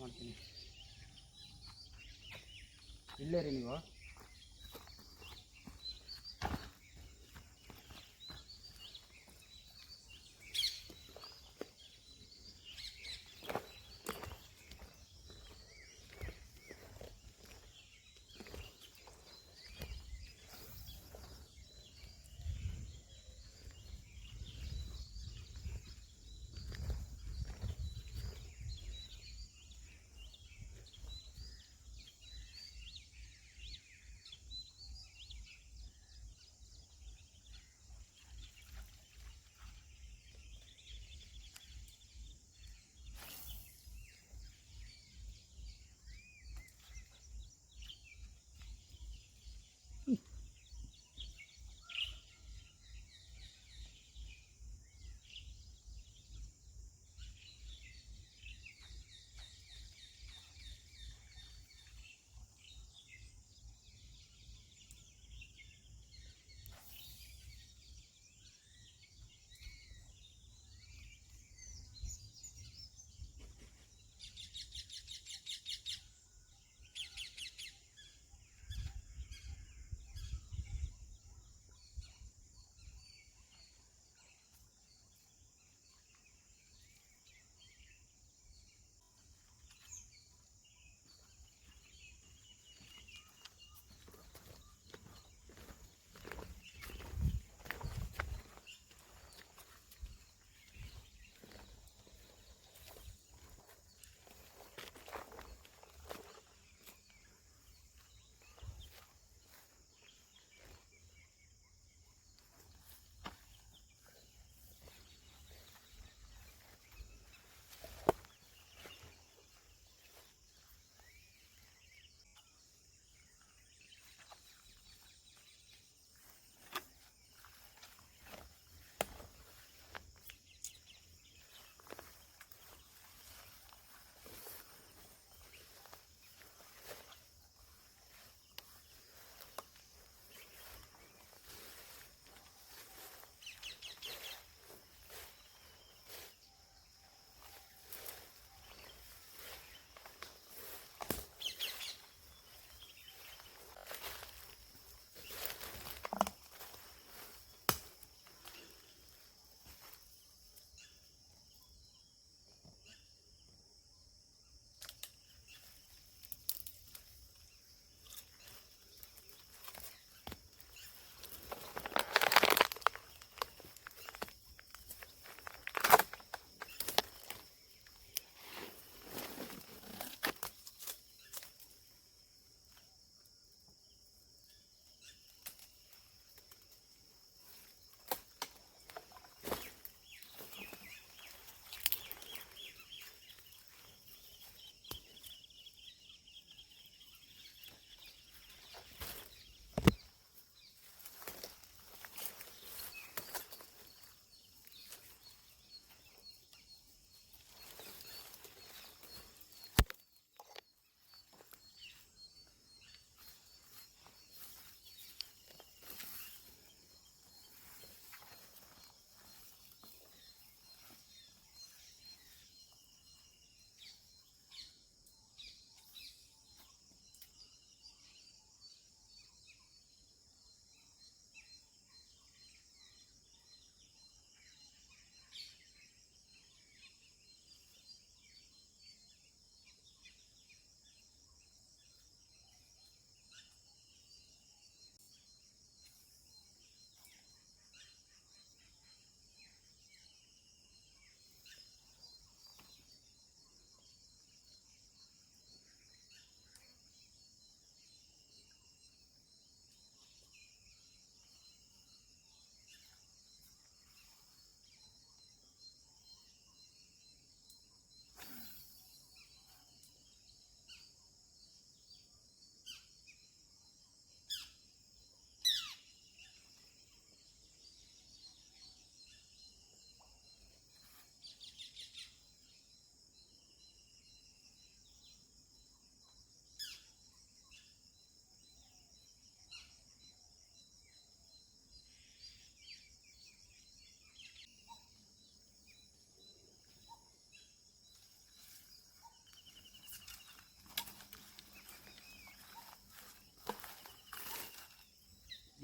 ಮಾಡ್ತೀನಿ. ಇಲ್ಲೇ ರೀ ನೀವು.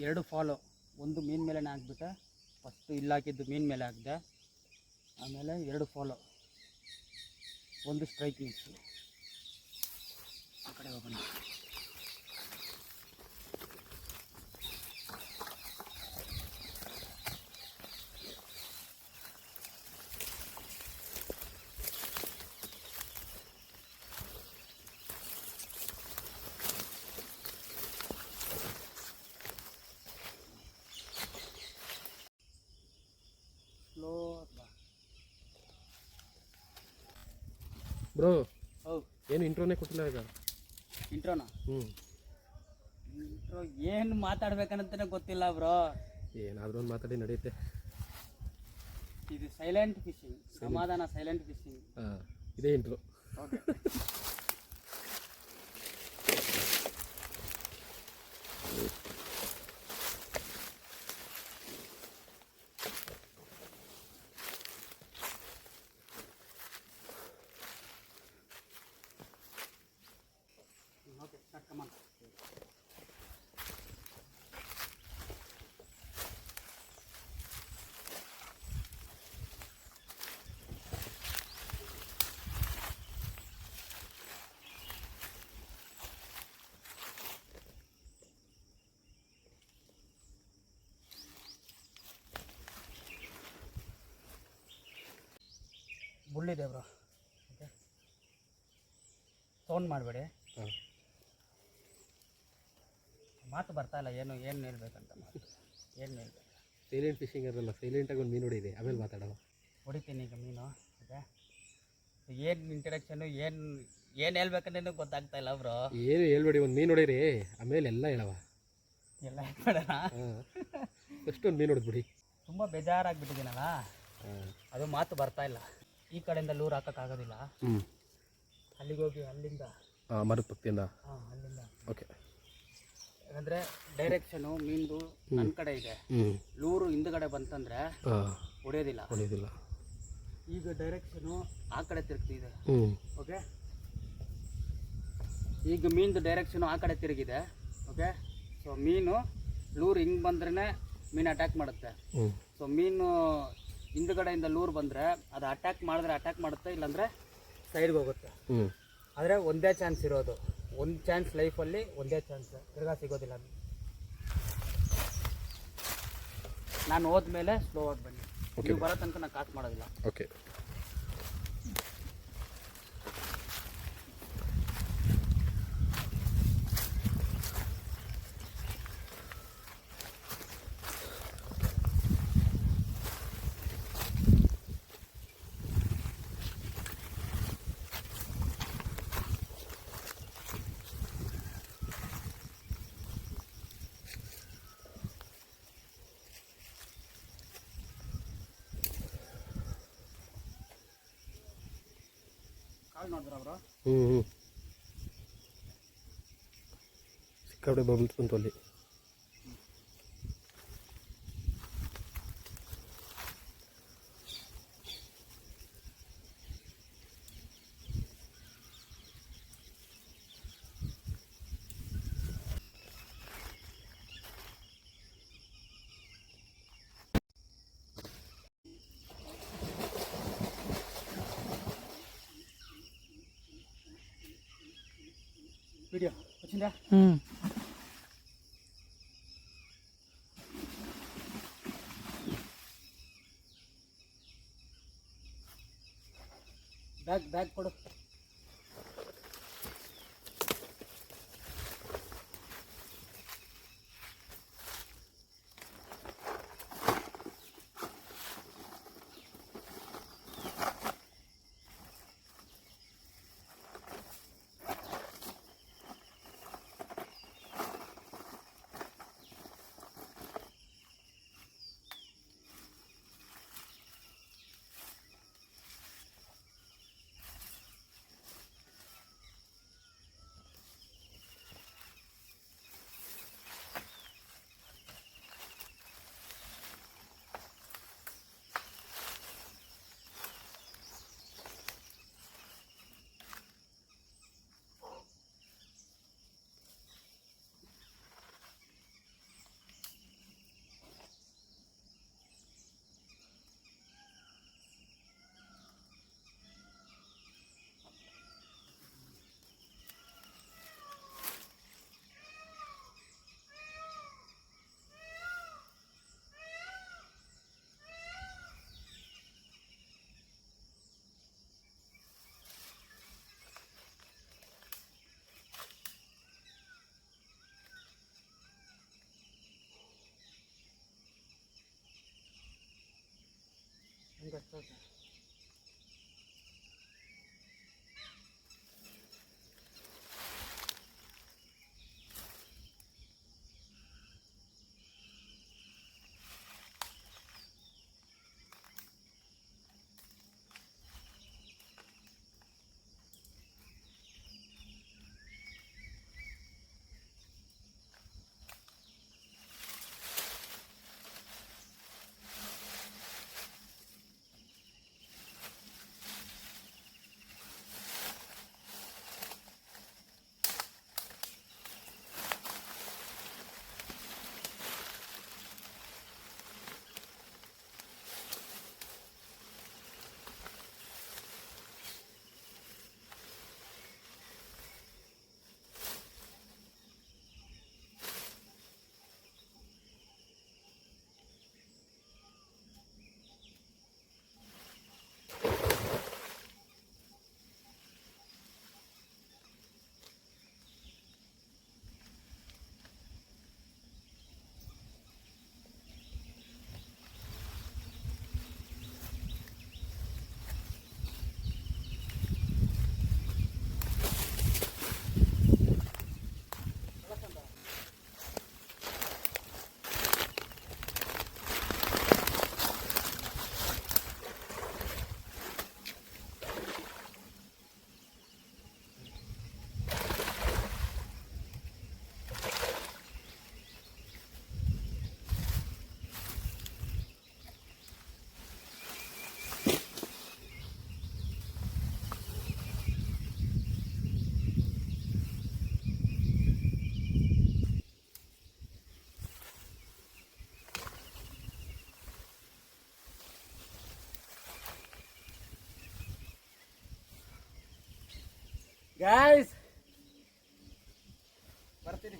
2 ಫಾಲೋ, ಒಂದು ಮೀನ್ ಮೇಲೆ ಹಾಕ್ಬಿಟ್ಟೆ, ಫಸ್ಟು ಇಲ್ಲಿ ಹಾಕಿದ್ದು ಮೀನ್ ಮೇಲೆ ಹಾಕಿದೆ, ಆಮೇಲೆ 2 ಫಾಲೋ, ಒಂದು ಸ್ಟ್ರೈಕ್ ಮಿಕ್ಸು. ಆ ಕಡೆ ಹೋಗೋಣ. ಬ್ರೋ ಏನು ಇಂಟ್ರೋನೇ ಕೊಟ್ಟಿಲ್ಲ ಈಗ. ಇಂಟ್ರೋನಾ? ಇಂಟ್ರೋ ಏನು ಮಾತಾಡ್ಬೇಕಂತಾನೆ ಗೊತ್ತಿಲ್ಲ ಬ್ರೋ. ಏನಾದರೂ ಒಂದು ಮಾತಾಡಿ ನಡೆಯುತ್ತೆ. ಇದು ಸೈಲೆಂಟ್ ಫಿಶಿಂಗ್, ಸಮಾಧಾನ ಸೈಲೆಂಟ್ ಫಿಶಿಂಗ್. ಇದೇ intro. Okay. Okay, start, come on. ಬುಳ್ಳಿದೆ ಬ್ರೋ. ಓಕೆ, ಸೌಂಡ್ ಮಾಡಬೇಡಿ. ಮಾತು ಬರ್ತಾ ಇಲ್ಲ, ಏನು ಹೇಳ್ಬೇಕಂತ. ಏನು ಹೇಳ್ಬೇಕು? ಸೈಲೆಂಟ್ ಫಿಶಿಂಗ್ ಇರಲ್ಲ, ಸೈಲೆಂಟಾಗಿ ಒಂದು ಮೀನು ಹೊಡಿದೆ, ಆಮೇಲೆ ಮಾತಾಡೋಣ. ಹೊಡಿತೀನಿ ಈಗ ಮೀನು. ಓಕೆ, ಏನು ಇಂಟ್ರಡಕ್ಷನು, ಏನು ಹೇಳ್ಬೇಕಂತ ಗೊತ್ತಾಗ್ತಾ ಇಲ್ಲ ಬ್ರೋ. ಏನು ಹೇಳ್ಬೇಡಿ, ಒಂದು ಮೀನು ಹೊಡೀರಿ, ಆಮೇಲೆ ಎಲ್ಲ ಹೇಳವ. ಎಲ್ಲ ಹೇಳ್ಬೇಡಣ. ಫಸ್ಟ್ ಒಂದು ಮೀನು ಹೊಡೆದ್ಬಿಡಿ. ತುಂಬ ಬೇಜಾರಾಗಿಬಿಟ್ಟಿದ್ದೀನಲ್ಲ, ಅದು ಮಾತು ಬರ್ತಾ ಇಲ್ಲ. ಈ ಕಡೆಯಿಂದ ಲೂರ್ ಹಾಕೋಕ್ಕಾಗೋದಿಲ್ಲ. ಅಲ್ಲಿಗೆ ಹೋಗಿ ಅಲ್ಲಿಂದ ಮರದ ಪಕ್ಕದಿಂದ. ಅಲ್ಲಿಂದ. ಓಕೆ. ಯಾಕಂದರೆ ಡೈರೆಕ್ಷನು ಮೀನ್ದು ನನ್ನ ಕಡೆ ಇದೆ, ಲೂರು ಹಿಂದ್ಗಡೆ ಬಂತಂದರೆ ಹೊಡೆಯೋದಿಲ್ಲ. ಈಗ ಡೈರೆಕ್ಷನು ಆ ಕಡೆ ತಿರುಗ್ತಿದೆ. ಓಕೆ, ಈಗ ಮೀನ್ದು ಡೈರೆಕ್ಷನು ಆ ಕಡೆ ತಿರುಗಿದೆ. ಓಕೆ, ಸೊ ಮೀನು ಲೂರ್ ಹಿಂಗೆ ಬಂದ್ರೇ ಮೀನು ಅಟ್ಯಾಕ್ ಮಾಡುತ್ತೆ. ಸೊ ಮೀನು ಹಿಂದ್ಗಡೆಯಿಂದ ಲೂರ್ ಬಂದರೆ ಅದು ಅಟ್ಯಾಕ್ ಮಾಡುತ್ತೆ, ಇಲ್ಲಾಂದರೆ ಸೈಡ್ಗೆ ಹೋಗುತ್ತೆ. ಆದರೆ ಒಂದೇ ಚಾನ್ಸ್ ಇರೋದು, ಒಂದು ಚಾನ್ಸ್ ಲೈಫಲ್ಲಿ, ಒಂದೇ ಚಾನ್ಸ್, ತಿರ್ಗಾ ಸಿಗೋದಿಲ್ಲ. ನಾನು ಹೋದ್ಮೇಲೆ ಸ್ಲೋ ಆಗಿ ಬನ್ನಿ, ನೀವು ಬರೋ ತನಕ ನಾನು ಕಾಸು ಮಾಡೋದಿಲ್ಲ. ಓಕೆ. ನೋಡಿದ್ರ ಅವರು ಸಿಕ್ಕಾಪಟ್ಟೆ ಬಬಲ್ಸ್ ಬಂತು ಅಲ್ಲಿ. వీడియో వచ్చిందా? బ్యాగ్ కొడు. ಗಾಯ್ಸ್ ಬರ್ತೀನಿ.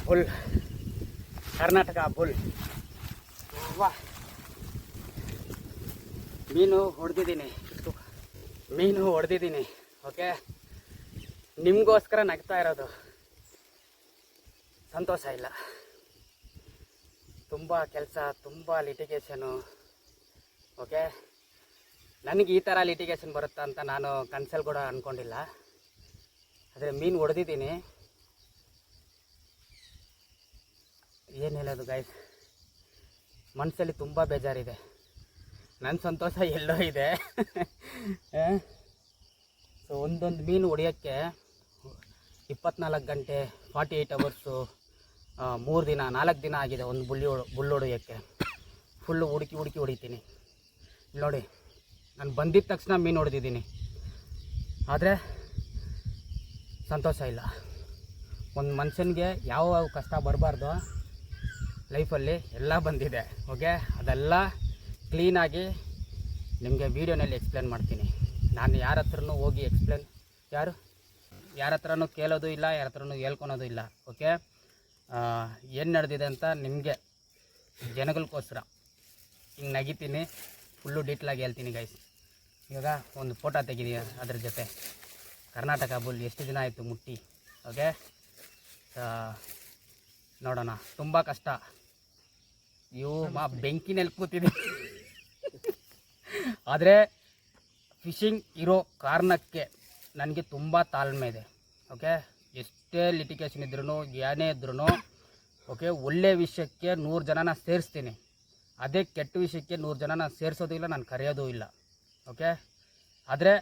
Bull, Karnataka bull. ವಾ, ಮೀನು ಹೊಡೆದಿದ್ದೀನಿ. ಓಕೆ, ನಿಮಗೋಸ್ಕರ ನಗ್ತಾ ಇರೋದು, ಸಂತೋಷ ಇಲ್ಲ. ತುಂಬ ಕೆಲಸ, ತುಂಬ ಲಿಟಿಗೇಷನು. ಓಕೆ, ನನಗೆ ಈ ಥರ ಲಿಟಿಗೇಷನ್ ಬರುತ್ತಾ ಅಂತ ನಾನು ಕನ್ಸಲ್ಲಿ ಕೂಡ ಅಂದ್ಕೊಂಡಿಲ್ಲ. ಆದರೆ ಮೀನು ಹೊಡೆದಿದ್ದೀನಿ. ಏನು ಹೇಳೋದು ಗೈಸ್, ಮನಸ್ಸಲ್ಲಿ ತುಂಬ ಬೇಜಾರಿದೆ. ನನ್ನ ಸಂತೋಷ ಎಲ್ಲೋ ಇದೆ. ಸೊ ಒಂದೊಂದು ಮೀನು ಹೊಡೆಯೋಕ್ಕೆ 24 ಗಂಟೆ, 48 ಅವರ್ಸು, 3 ದಿನ 4 ದಿನ ಆಗಿದೆ ಒಂದು ಬುಲ್ ಹೊಡೆಯೋಕ್ಕೆ. ಫುಲ್ಲು ಹುಡುಕಿ ಹೊಡಿತೀನಿ. ನೋಡಿ, ನಾನು ಬಂದಿದ್ದ ತಕ್ಷಣ ಮೀನು ಹೊಡೆದಿದ್ದೀನಿ, ಆದರೆ ಸಂತೋಷ ಇಲ್ಲ. ಒಂದು ಮನುಷ್ಯನಿಗೆ ಯಾವ ಕಷ್ಟ ಬರಬಾರ್ದು ಲೈಫಲ್ಲಿ, ಎಲ್ಲ ಬಂದಿದೆ. ಓಕೆ, ಅದೆಲ್ಲ ಕ್ಲೀನಾಗಿ ನಿಮಗೆ ವೀಡಿಯೋನಲ್ಲಿ ಎಕ್ಸ್ಪ್ಲೇನ್ ಮಾಡ್ತೀನಿ. ನಾನು ಯಾರ ಹತ್ರನೂ ಹೋಗಿ ಯಾರ ಹತ್ರನೂ ಕೇಳೋದು ಇಲ್ಲ, ಯಾರ ಹತ್ರನೂ ಹೇಳ್ಕೊಳೋದು ಇಲ್ಲ. ಓಕೆ, ಏನು ನಡೆದಿದೆ ಅಂತ ನಿಮಗೆ ಜನಗಳಿಗೋಸ್ಕರ ಹಿಂಗೆ ನಗಿತೀನಿ, ಫುಲ್ಲು ಡೀಟೇಲಾಗಿ ಹೇಳ್ತೀನಿ ಗೈಸ್. ಇವಾಗ ಒಂದು ಫೋಟೋ ತೆಗಿದ್ದೀನಿ ಅದ್ರ ಜೊತೆ. ಕರ್ನಾಟಕ ಬುಲ್ ಎಷ್ಟು ದಿನ ಆಯಿತು ಮುಟ್ಟಿ. ಓಕೆ, ನೋಡೋಣ. ತುಂಬ ಕಷ್ಟ. ಬೆಂಕಿನಲ್ಲಿ ಕೂತಿದ್ದೀನಿ. ಆದರೆ ಫಿಶಿಂಗ್ ಇರೋ ಕಾರಣಕ್ಕೆ ನನಗೆ ತುಂಬ ತಾಳ್ಮೆ ಇದೆ. ಓಕೆ, ಎಷ್ಟೇ ಲಿಟಿಗೇಷನ್ ಇದ್ರೂ, ಏನೇ ಇದ್ರೂ, ಓಕೆ, ಒಳ್ಳೆಯ ವಿಷಯಕ್ಕೆ 100 ಜನನ ಸೇರಿಸ್ತೀನಿ. ಅದೇ ಕೆಟ್ಟ ವಿಷಯಕ್ಕೆ 100 ಜನನ ಸೇರಿಸೋದು ಇಲ್ಲ, ನಾನು ಕರೆಯೋದು ಇಲ್ಲ. ಓಕೆ, ಆದರೆ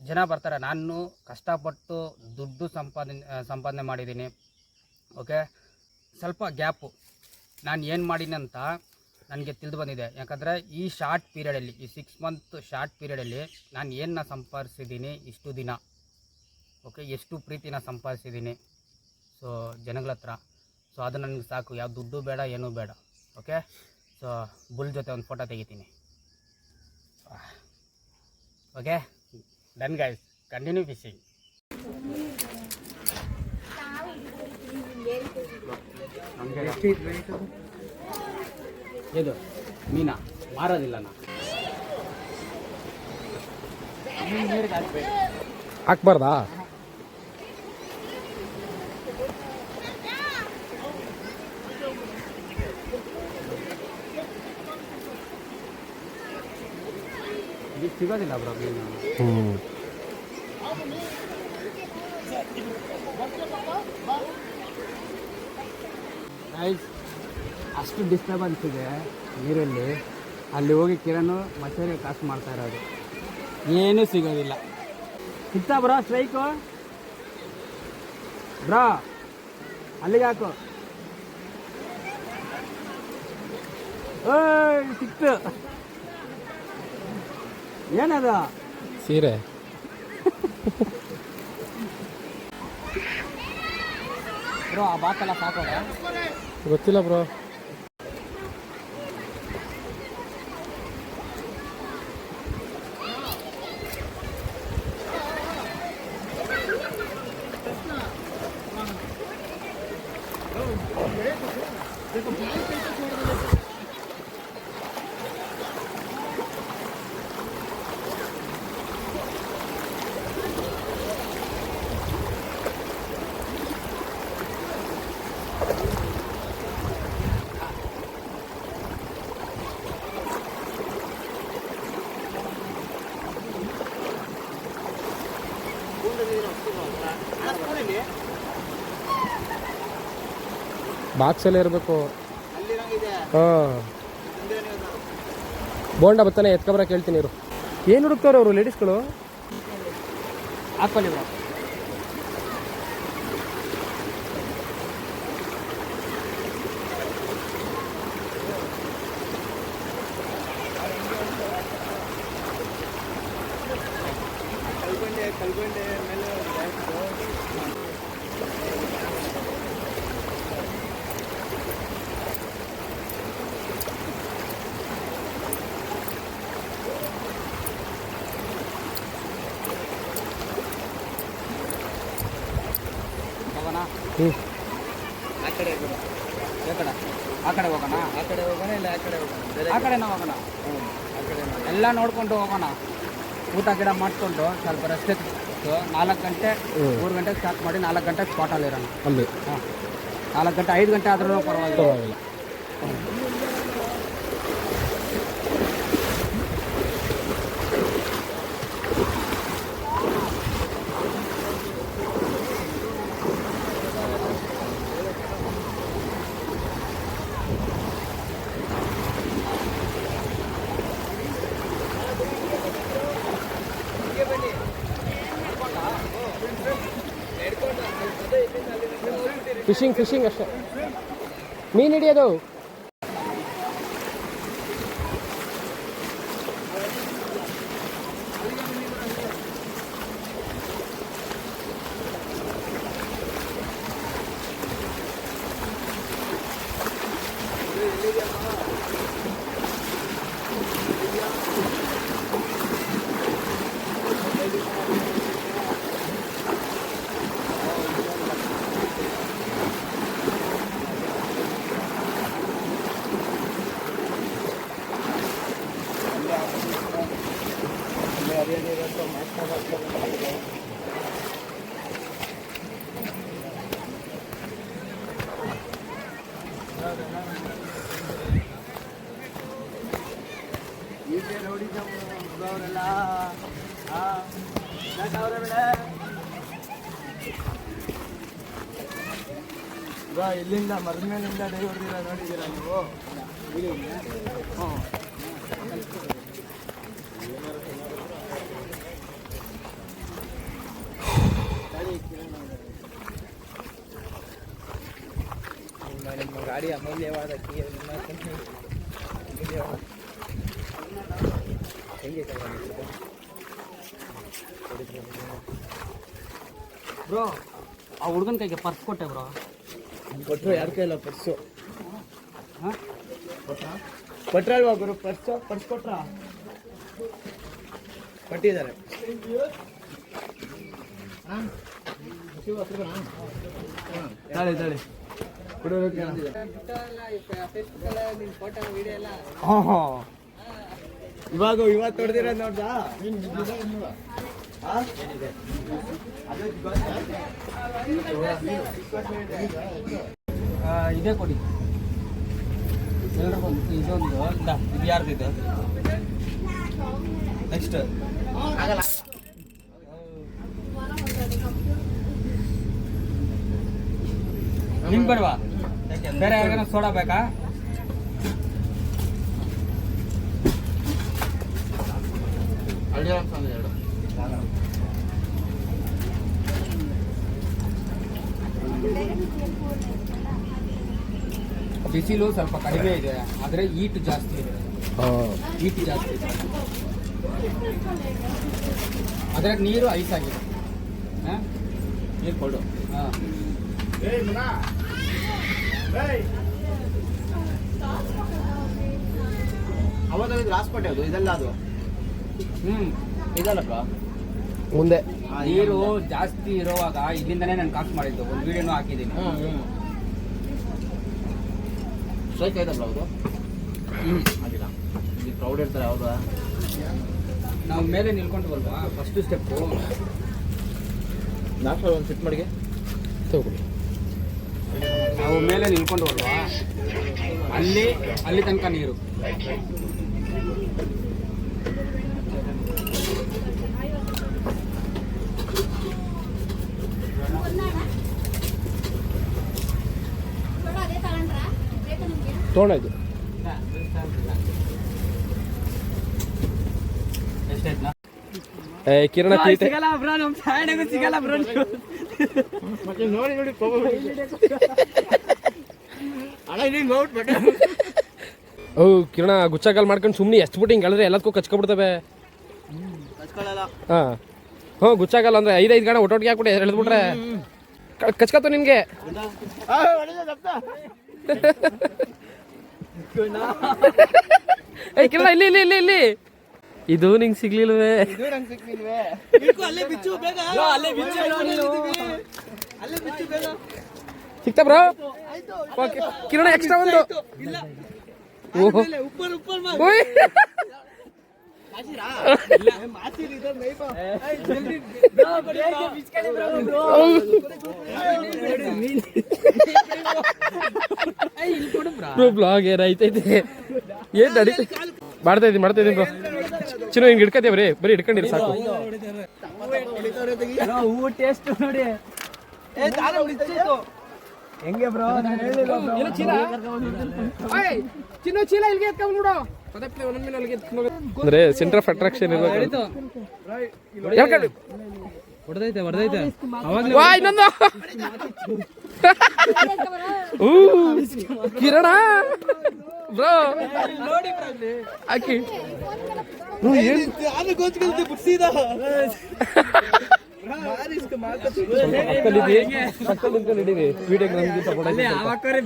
ಜನ ಬರ್ತಾರೆ. ನಾನು ಕಷ್ಟಪಟ್ಟು ದುಡ್ಡು ಸಂಪಾದನೆ ಮಾಡಿದ್ದೀನಿ. ಓಕೆ, ಸ್ವಲ್ಪ ಗ್ಯಾಪು ನಾನು ಏನು ಮಾಡೀನಿ ಅಂತ ನನಗೆ ತಿಳಿದು ಬಂದಿದೆ. ಯಾಕಂದರೆ ಈ ಶಾರ್ಟ್ ಪೀರಿಯಡಲ್ಲಿ, ಈ 6 ಮಂತ್ ಶಾರ್ಟ್ ಪೀರಿಯಡಲ್ಲಿ ನಾನು ಏನನ್ನ ಸಂಪಾದಿಸಿದ್ದೀನಿ ಇಷ್ಟು ದಿನ. ಓಕೆ, ಎಷ್ಟು ಪ್ರೀತಿನ ಸಂಪಾದಿಸಿದ್ದೀನಿ ಸೊ ಜನಗಳ ಹತ್ರ. ಸೊ ಅದು ನನಗೆ ಸಾಕು, ಯಾವ ದುಡ್ಡು ಬೇಡ, ಏನೂ ಬೇಡ. ಓಕೆ, ಸೊ ಬುಲ್ ಜೊತೆ ಒಂದು ಫೋಟೋ ತೆಗಿತೀನಿ. Okay, done guys, continue fishing. ಇದು ಮೀನಾ ಮಾರೋದಿಲ್ಲ ನಾ ನೀರಿಗೆ ಹಾಕ್ಬೇಕು. ಹಾಕ್ಬಾರ್ದಾ? ಇದು ಸಿಗೋದಿಲ್ಲ ಬ್ರೋ ಮೀನು. ಅಷ್ಟು ಡಿಸ್ಟರ್ಬೆನ್ಸ್ ಇದೆ ನೀರಲ್ಲಿ. ಅಲ್ಲಿ ಹೋಗಿ ಕಿರಣ್ ಮಚ್ಚರಿ ಕಾಸು ಮಾಡ್ತಾ ಇರೋದು, ಏನೂ ಸಿಗೋದಿಲ್ಲ. ಸಿಗ್ತಾ ಬ್ರೋ ಸ್ಟ್ರೈಕು? ಬ್ರೋ ಅಲ್ಲಿಗೆ ಹಾಕು. ಓಯ್ ಸಿಕ್ತು. ಏನದ? ಸೀರೆ. ಬ್ರೋ ಆ ಬಾಕೆಲ್ಲ ಸಾಕೋದ? ಗೊತ್ತಿಲ್ಲ ಬ್ರೋ. ಬಾಕ್ಸಲ್ಲೇ ಇರಬೇಕು. ಹಾಂ, ಬೋಂಡ ಬತ್ತಾನೆ ಎತ್ಕೊಬರ ಕೇಳ್ತೀನಿ ಇರು. ಏನು ಹುಡುಕ್ತವ್ರೆ ಅವರು ಲೇಡೀಸ್ಗಳು? ಹಾಕೊಳ್ಳಿ ಬ್ರೋ. ಆ ಕಡೆ ಹೋಗೋಣ, ಆ ಕಡೆ ಹೋಗೋಣ, ಇಲ್ಲ ಆ ಕಡೆ ಹೋಗೋಣ? ಆ ಕಡೆನ ಹೋಗೋಣ. ಎಲ್ಲ ನೋಡ್ಕೊಂಡು ಹೋಗೋಣ. ಊಟ ಗಿಡ ಮಾಡಿಕೊಂಡು ಸ್ವಲ್ಪ ರೆಸ್ಟ್ ಎತ್ತು. 4 ಗಂಟೆ 3 ಗಂಟೆಗೆ ಸ್ಟಾರ್ಟ್ ಮಾಡಿ 4 ಗಂಟೆಗೆ ಸ್ಪಾಟಲ್ಲಿ ಇರೋಣ. ಅಲ್ಲಿ ಹಾಂ, 4 ಗಂಟೆ 5 ಗಂಟೆ ಆದ್ರೂ ಪರವಾಗಿಲ್ಲ. ಫಿಶಿಂಗ್ ಅಷ್ಟೇ. ಮೀನು ಹಿಡಿಯೋದು. ಇಲ್ಲಿಂದ ಮರದ ಮೇಲಿಂದ ಡೈ ಹೊಡೆದಿರ ನೋಡಿದ್ದೀರಾ ನೀವು? ಹ್ಞೂ, ನಿಮ್ಮ ಗಾಡಿ ಅಮೂಲ್ಯವಾದ ಹೆಂಗೆ ಬ್ರೋ? ಆ ಹುಡುಗನ ಕೈಗೆ ಪರ್ಸ್ ಕೊಟ್ಟೆ ಬ್ರೋ. ಕೊಟ್ಟರು ಯಾರ ಕೈಲ್ಲ ಪರ್ಸು? ಹಾಂ, ಕೊಟ್ರಲ್ವಾ ಗುರು? ಪರ್ಸ್ ಕೊಟ್ರ? ಕೊಟ್ಟಿದ್ದಾರೆ. ತಾಳಿ ಇವತ್ತು ಹೊಡೆದಿರೋದು ನೋಡ್ದಾ ಇದೇ ಕೊಡಿ ಎಲ್ರಿಗೊಂದು ಇದೊಂದು ಇದು ಯಾರ್ದಿದೆ ನೆಕ್ಸ್ಟ್ ನಿಮ್ಗೆ ಬೇಡವಾ ಬೇರೆ ಯಾರಿಗಾನ ಸೋಡಾ ಬೇಕಾ ಬಿಸಿಲು ಸ್ವಲ್ಪ ಕಡಿಮೆ ಇದೆ ಆದರೆ ಹೀಟ್ ಜಾಸ್ತಿ ಇದೆ ಹೀಟ್ ಜಾಸ್ತಿ ಇದೆ ಅದ್ರಾಗ ನೀರು ಐಸ್ ಆಗಿದೆ ನೀರು ಕೊಡು ಹಾಂ ಅವಾಗ ಹಾಸ್ಪಿಟಲ್ ಅದು ಇದೆಲ್ಲ ಅದು ಇದಲ್ಲಪ್ಪ ಮುಂದೆ ನೀರು ಜಾಸ್ತಿ ಇರುವಾಗ ಇಲ್ಲಿಂದನೇ ನಾನು ಕಾಸು ಮಾಡಿದ್ದು ಒಂದು ವಿಡಿಯೋನು ಹಾಕಿದ್ದೀನಿ ಸ್ಟ್ರೈಕ್ ಆಯ್ತಲ್ಲ ಅವರು ಆಗಿಲ್ಲ ಇಲ್ಲಿ ಕ್ರೌಡ್ ಇರ್ತಾರೆ ಹೌದಾ ನಾವು ಮೇಲೆ ನಿಲ್ಕೊಂಡ್ವಲ್ವಾ ಫಸ್ಟ್ ಸ್ಟೆಪ್ಪು ಡಾಕ್ಟರ್ ಒಂದು ಫಿಟ್ ಮಾಡಿಗೆ ತಗೊಳ್ಳಿ. ನಾವು ಮೇಲೆ ನಿಲ್ಕೊಂಡ್ವಲ್ವಾ ಅಲ್ಲಿ ತನಕ ನೀರು ತೊಗೊಂಡಾಯ್ತು ಎಷ್ಟಾಯ್ತು ಕಿರಣ ತೀಟೆ ಸಿಗಲ್ಲ ಬ್ರೋ ನಮ್ಮ ಫ್ಯಾನಿಗೂ ಸಿಗಲ್ಲ ಬ್ರೋ ಮತ್ತೆ ನೋಡಿ ಅಣ್ಣ ಹಿಂಗೆ ಔಟ್ ಬಟ್ ಓ ಕಿರಣ ಗುಚ್ಚಾಕಲ್ ಮಾಡ್ಕೊಂಡು ಸುಮ್ಮನೆ ಎಷ್ಟು ಬಿಟ್ಟು ಹಿಂಗೆ ಹೇಳಿದ್ರೆ ಎಲ್ಲದಕ್ಕೂ ಕಚ್ಕೊಬಿಡ್ತವೆ ಕಚ್ಕೊಳ್ಳಲ್ಲ ಹಾಂ ಹ್ಞೂ ಗುಚ್ಚಾಕಲ್ ಅಂದರೆ 5 ಗಣ ಒಟ್ಟೊಟ್ಟಿಗೆ ಹಾಕ್ಬಿಟ್ಟು ಎಳೆದ್ಬಿಟ್ರೆ ಕಚ್ಕತ್ತು ನಿನಗೆ ಏ ಕಿರಣ ಇಲ್ಲಿ ಇಲ್ಲಿ ಇಲ್ಲಿ ಇಲ್ಲಿ ಇದು ನಿಂಗೆ ಸಿಗ್ಲಿಲ್ವೇ ಸಿಕ್ತಾ ಬ್ರೋ ಕಿರಣ ಎಕ್ಸ್ಟ್ರಾ ಒಂದು ಓಹೋ ಓಯ್ ಬ್ಲಾಗ್ ಏನಾಯ್ತೈತೆ ಏನ್ ನಡಿ ಮಾಡ್ತಾ ಇದ್ದೀನಿ ಬ್ರೋ ಚಿನ್ನ ಹಿಂಗೆ ಹಿಡ್ಕತೇವೆ ಬರೀ ಹಿಡ್ಕೊಂಡಿರಿ ಸಾಕು ಹೂವು ಟೇಸ್ಟ್ ನೋಡಿ ಹೆಂಗೆ ಬ್ರೋ ಚಿನ್ನ ಚೀಲ ಇಲ್ಲಿಗೆ ಎತ್ಕೊಂಡು ಅಂದ್ರೆ ಸೆಂಟರ್ ಆಫ್ ಅಟ್ರಾಕ್ಷನ್ ಇರ್ಬೇಕು ಹೊಡೆದೈತೆ ವಾ ಇನ್ನೊಂದು ಕಿರಣ ಬ್ರೋ ಹಾಕಿ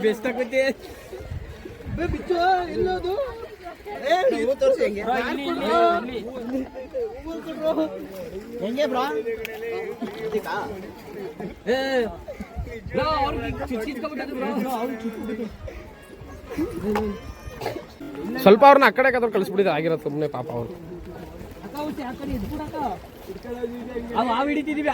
ಬೆಸ್ಟ್ ಆಗುತ್ತೆ ಹೆಂಗೆ ಬ್ರಾ ಸ್ವಲ್ಪ ಅವ್ರನ್ನ ಆ ಕಡೆ ಕಳಿಸ್ಬಿಟ್ಟಿದೆ ಆಗಿರೋದು ಸುಮ್ಮನೆ ಪಾಪ ಅವ್ರು ಹಿಡಿತಿದೀವಿ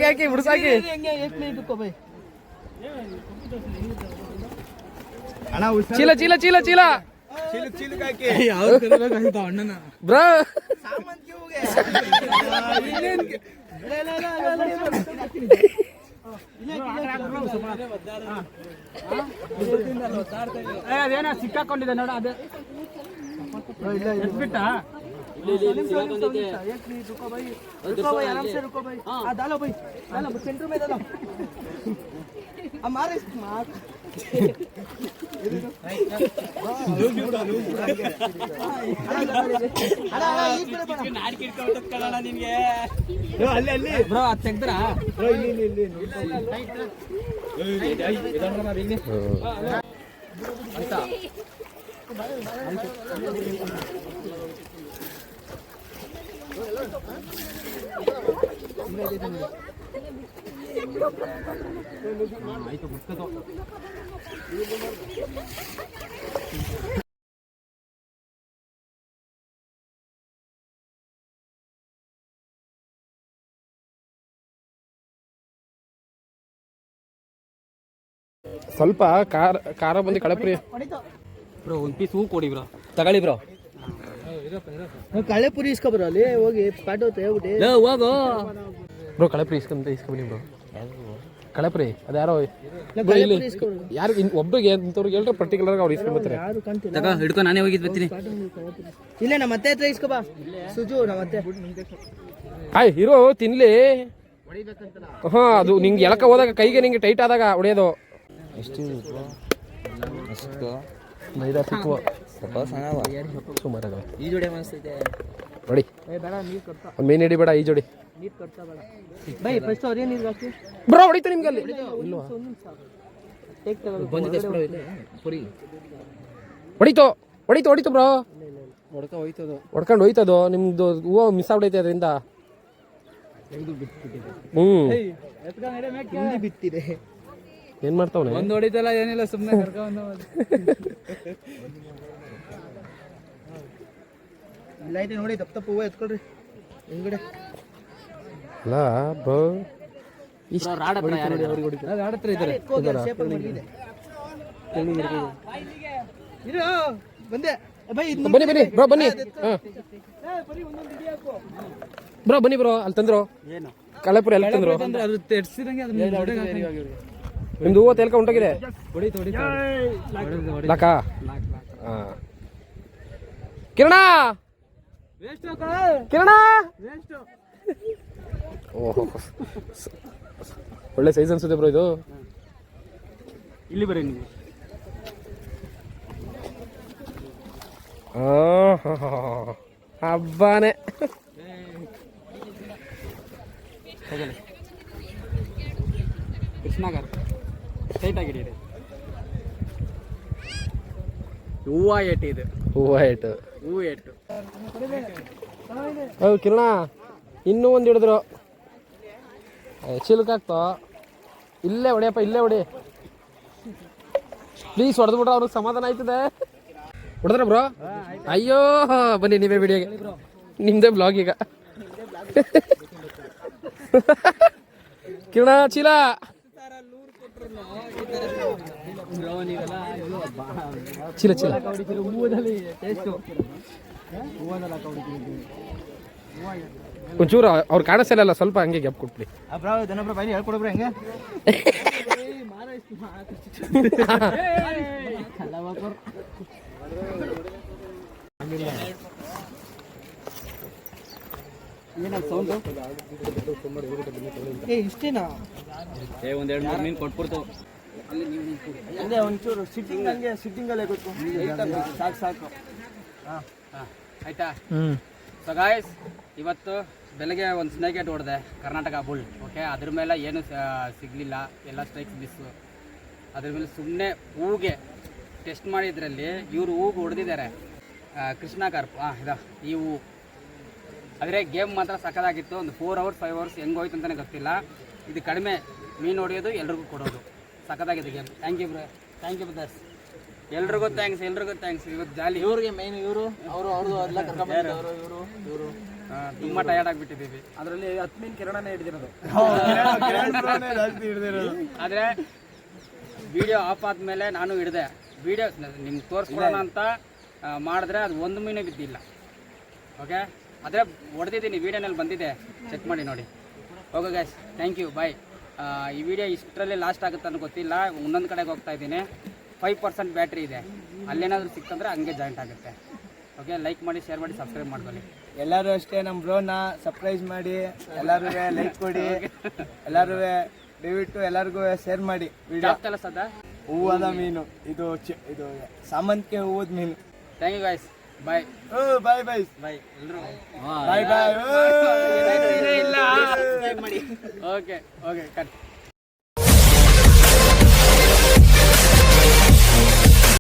ಹಾಕಿ ಬಿಡ್ಸಾಕಿ ಚೀಲ ಚೀಲ ಚೀಲ ಚೀಲ ಅಣ್ಣನ ಬ್ರೋ ಅದೇನ ಸಿಕ್ಕಾಕೊಂಡಿದೆ ನೋಡ ಅದೇ ಬಿಟ್ಟ ಬ್ರೋ ಅದು ತೆಗ್ದ್ರ ಆಯ್ತು ಬಿಡ್ತದೋ. ಸ್ವಲ್ಪ ಖಾರ ಬಂದು ಕಳಪ್ರಿ ಬ್ರೋ ಒಂದು ಪೀಸ್ ಹೂ ಕೊಡಿ ಬ್ರೋ. ತಗೊಳ್ಳಿ ಬ್ರೋ. ಕಳೆ ಪುರಿ ಇಸ್ಕೊ ಬರೋ ಅಲ್ಲಿ ಹೋಗಿ ಸ್ಪಾಟ್ ಹೋಗ್ತಾ ಹೇಳ್ಬಿಟ್ಟು ಹೋಗು ಬ್ರೋ ಕಳಪ್ರಿ ಇಸ್ಕೊಂಬನಿ ಬ್ರೋ. ಕಳಪ್ರಿ ಅದು ಯಾರೋ ಕಳೆ ಇಲ್ಲಿ ಪುರಿ ಇಸ್ಕೊ ಯಾರು ಒಬ್ಬರಿಗೆ ಇಂಥವ್ರಿಗೆ ಹೇಳ್ರೆ ಪರ್ಟಿಕ್ಯುಲರ್ ಅವ್ರು ಇಸ್ಕೊಂಬತ್ತಾರೆ. ಯಾರು ಕಾಣ್ತಿಲ್ಲ. ತಗೋ ಹಿಡ್ಕೊ, ನಾನೇ ಹೋಗಿದ್ದು ಬರ್ತೀನಿ. ಇಲ್ಲೇ ನಮ್ಮ ಅತ್ತೆ ಹತ್ರ ಇಸ್ಕೊ ಬಾ ಸುಜು, ನಮ್ಮ ಅತ್ತೆ. ಆಯ್ ಇರೋ ತಿನ್ಲಿ. ಹಾ ಅದು ನಿಂಗೆ ಎಳಕ ಹೋದಾಗ ಕೈಗೆ ನಿಂಗೆ ಟೈಟ್ ಆದಾಗ ಹೊಡೆಯೋದು. ಎಷ್ಟು ಮೈದಾ ಸಿಕ್ಕುವ ಸ್ವಲ್ಪ ಸಣ್ಣ ಸುಮಾರು ಈ ಜೋಡಿ ಮನಸ್ತೈತೆ ನೋಡಿ. ಒಂದು ಮೀನು ಹಿಡಿ ಬೇಡ ಈ ಜೋಡಿ ಬೈ ಫಸ್ಟ್ ಅವ್ರು ಏನು ನೀರು ಹಾಕಿ ಬ್ರೋ ಹೊಡಿತು ನಿಮ್ಗೆ ಅಲ್ಲಿ ಇಲ್ವಾ? ಬಂದಿದೆ ಪುರಿ ಹೊಡಿತು ಹೊಡಿತು ಹೊಡಿತು ಬ್ರೋ. ಹೋಯ್ತದು. ಹೊಡ್ಕೊಂಡು ಹೋಯ್ತದು ನಿಮ್ದು ಹೂವು ಮಿಸ್ ಆಗ್ಬಿಡೈತೆ ಅದರಿಂದ. ಹಿಂದಿ ಬಿತ್ತಿದೆ. ಏನ್ ಮಾಡ್ತಾವನೆ? ಒಂದು ಹೊಡಿತಲ್ಲ ಏನಿಲ್ಲ ಸುಮ್ಮನೆ ಕರ್ಕೊಂಡು ಇಲ್ಲ ಐತೆ ನೋಡಿ, ತಪ್ಪು ತಪ್ಪು ಹೂವು ಎತ್ಕೊಳ್ರಿ ಹಿಂಗಡೆ. ಅಲ್ಲ ಬ್ರೋ ರಾಡ್ ಹತ್ರ ಯಾರು ಆಡತ್ರ ಇದ್ದಾರೆ. ಇರು ಬಂದೆ ಬೈ. ಬನ್ನಿ ಬನ್ನಿ ಬ್ರೋ ಬನ್ನಿ. ಬ್ರೋ ಬನ್ನಿ ಬ್ರೋ. ಅಲ್ಲಿ ತಂದ್ರು ಏನು ಕಳೆಪುರಿ ಅಲ್ಲಿ ತಂದ್ರು. ಅದು ತೆಡ್ಸಿದಂಗೆ ನಿಮ್ದು ಹೂವು ತೇಲ್ಕ ಉಂಟಾಗಿದೆ. ಹೊಡಿತು ಲಾಕಾ ಕಿರಣ ಕಿರಣ. ಓಹೋ ಒಳ್ಳೆ ಸೈಜ್ ಅನ್ಸುತ್ತೆ ಬ್ರೋ ಇದು. ಇಲ್ಲಿ ಬರ್ರಿ ನೀವು. ಹಬ್ಬಾನೆ ಕೃಷ್ಣಗಾರ ಟೈಟ್ ಆಗಿಡಿ. ಹೂವ ಏಟು ಇದು, ಹೂವು ಏಟು ಹೂವು ಏಟು. ಹೌದು ಕಿರಣ ಇನ್ನೂ ಒಂದು ಹಿಡಿದ್ರು ಚಿಲ್ಕಾಗ್ತೋ. ಇಲ್ಲೇ ಹೊಡಿಯಪ್ಪ ಇಲ್ಲೇ ಹೊಡಿ ಪ್ಲೀಸ್. ಹೊಡೆದು ಬಿಡ್ರ ಅವ್ರಿಗೆ ಸಮಾಧಾನ ಆಯ್ತದೆ. ಹೊಡೆದ್ರ ಬ್ರೋ? ಅಯ್ಯೋ ಬನ್ನಿ ನೀವೇ ವಿಡಿಯೋಗೆ, ನಿಮ್ದೇ ಬ್ಲಾಗ್ ಈಗ. ಕಿರಣ ಚೀಲ ಚೀಲ ಚೀಲ ಒಂಚೂರು ಅವ್ರು ಕಾಣಿಸಲ್ಲ, ಸ್ವಲ್ಪ ಹಂಗೆ ಗ್ಯಾಪ್ ಕೊಟ್ಬಿಡಿ. ಹೇಳ್ಕೊಡ್ಬ್ರಿ ಹೆಂಗೆ ಏನದು ಸೌಂಡು? ಇಷ್ಟೇನಾ? ಒಂದು 2-3 ಮೀನು ಕೊಟ್ಬಿಡ್ತು. ಅಲ್ಲಿ ನೀವು ಅದೇ ಒಂಚೂರು ಸಿಟ್ಟಿಂಗ್ ಹಂಗೆ ಸಿಟ್ಟಿಂಗಲ್ಲೇ ಗೊತ್ತು. ಸಾಕು ಸಾಕು. ಹಾಂ ಆಯಿತಾ? ಸೊ ಗಾಯ್ಸ್, ಇವತ್ತು ಬೆಳಗ್ಗೆ ಒಂದು ಸ್ನೇಕ್ ಏಟ್ ಹೊಡೆದೆ, ಕರ್ನಾಟಕ ಬುಲ್. ಓಕೆ, ಅದ್ರ ಮೇಲೆ ಏನು ಸಿಗಲಿಲ್ಲ, ಎಲ್ಲ ಸ್ಟ್ರೈಕ್ಸ್ ಮಿಸ್ಸು. ಅದ್ರ ಮೇಲೆ ಸುಮ್ಮನೆ ಹೂಗೆ ಟೆಸ್ಟ್ ಮಾಡಿದ್ರಲ್ಲಿ ಇವರು ಹೂಗೆ ಹೊಡೆದಿದ್ದಾರೆ. ಕೃಷ್ಣ ಕಾರ್ಪ್ ಇದಾ ಈ ಹೂ. ಆದರೆ ಗೇಮ್ ಮಾತ್ರ ಸಕ್ಕದಾಗಿತ್ತು. ಒಂದು 4 hours 5 hours ಹೆಂಗೆ ಹೋಯ್ತು ಅಂತಲೇ ಗೊತ್ತಿಲ್ಲ. ಇದು ಕಡಿಮೆ ಮೀನು ಹೊಡೆಯೋದು, ಎಲ್ರಿಗೂ ಕೊಡೋದು. ಸಕ್ಕದಾಗಿದೆ ಗೇಮ್. Thank you brothers. ಎಲ್ರಿಗೂ ಥ್ಯಾಂಕ್ಸ್. ಇವತ್ತು ಜಾಲಿ. ಇವ್ರಿಗೆ ಮೈನ್ ಇವರು ಅವ್ರದ್ದು ಎಲ್ಲ ಕರ್ಕೊಂಡ್ಬಂದಿದ್ದಾರೆ. ಇವರು ತುಂಬ ಟಯರ್ಡ್ ಆಗಿಬಿಟ್ಟಿದ್ದೀವಿ. ಅದರಲ್ಲಿ 10 ಮೀನು ಕಿರಣನೇ ಹಿಡಿದಿರೋದು. ಆದರೆ ವಿಡಿಯೋ ಆಫ್ ಆದಮೇಲೆ ನಾನು ಹಿಡಿದೆ. ವಿಡಿಯೋ ನಿಮ್ಗೆ ತೋರಿಸ್ಕೊಡೋಣ ಅಂತ ಮಾಡಿದ್ರೆ ಅದು ಒಂದು ಮೀನೇ ಬಿದ್ದಿಲ್ಲ. ಓಕೆ, ಆದರೆ ಹೊಡೆದಿದ್ದೀನಿ, ವೀಡಿಯೋನಲ್ಲಿ ಬಂದಿದೆ, ಚೆಕ್ ಮಾಡಿ ನೋಡಿ. ಓಕೆ ಗೈಸ್, ಥ್ಯಾಂಕ್ ಯು, ಬಾಯ್. ಈ ವಿಡಿಯೋ ಇಷ್ಟರಲ್ಲೇ ಲಾಸ್ಟ್ ಆಗುತ್ತೆ ಅನ್ನೋ ಗೊತ್ತಿಲ್ಲ. ಇನ್ನೊಂದು ಕಡೆಗೆ ಹೋಗ್ತಾ ಇದ್ದೀನಿ. 5% ಬ್ಯಾಟ್ರಿ ಇದೆ. ಅಲ್ಲೇನಾದರೂ ಸಿಕ್ತಂದ್ರೆ ಹಂಗೆ ಜಾಯಿಂಟ್ ಆಗುತ್ತೆ. ಓಕೆ, ಲೈಕ್ ಮಾಡಿ, ಶೇರ್ ಮಾಡಿ, ಸಬ್ಸ್ಕ್ರೈಬ್ ಮಾಡ್ಕೊಳ್ಳಿ. ಎಲ್ಲರೂ ಅಷ್ಟೇ ನಮ್ಮ ಬ್ರೋನ ಸರ್ಪ್ರೈಸ್ ಮಾಡಿ, ಎಲ್ಲರೂ ಲೈಕ್ ಕೊಡಿ, ಎಲ್ಲರೂ ದಯವಿಟ್ಟು ಎಲ್ಲರಿಗೂ ಶೇರ್ ಮಾಡಿ. ವಿಡಿಯೋ ಸದ ಹೂವದ ಮೀನು ಇದು ಇದು ಸಾಮಂತಿಗೆ ಹೂವದ ಮೀನು. ಥ್ಯಾಂಕ್ ಯು ಗೈಸ್, ಬಾಯ್. ಬಾಯ್ ಬಾಯ್ ಬಾಯ್ ಎಲ್ಲರೂ ಬಾಯ್ ಬಾಯ್. Okay cut.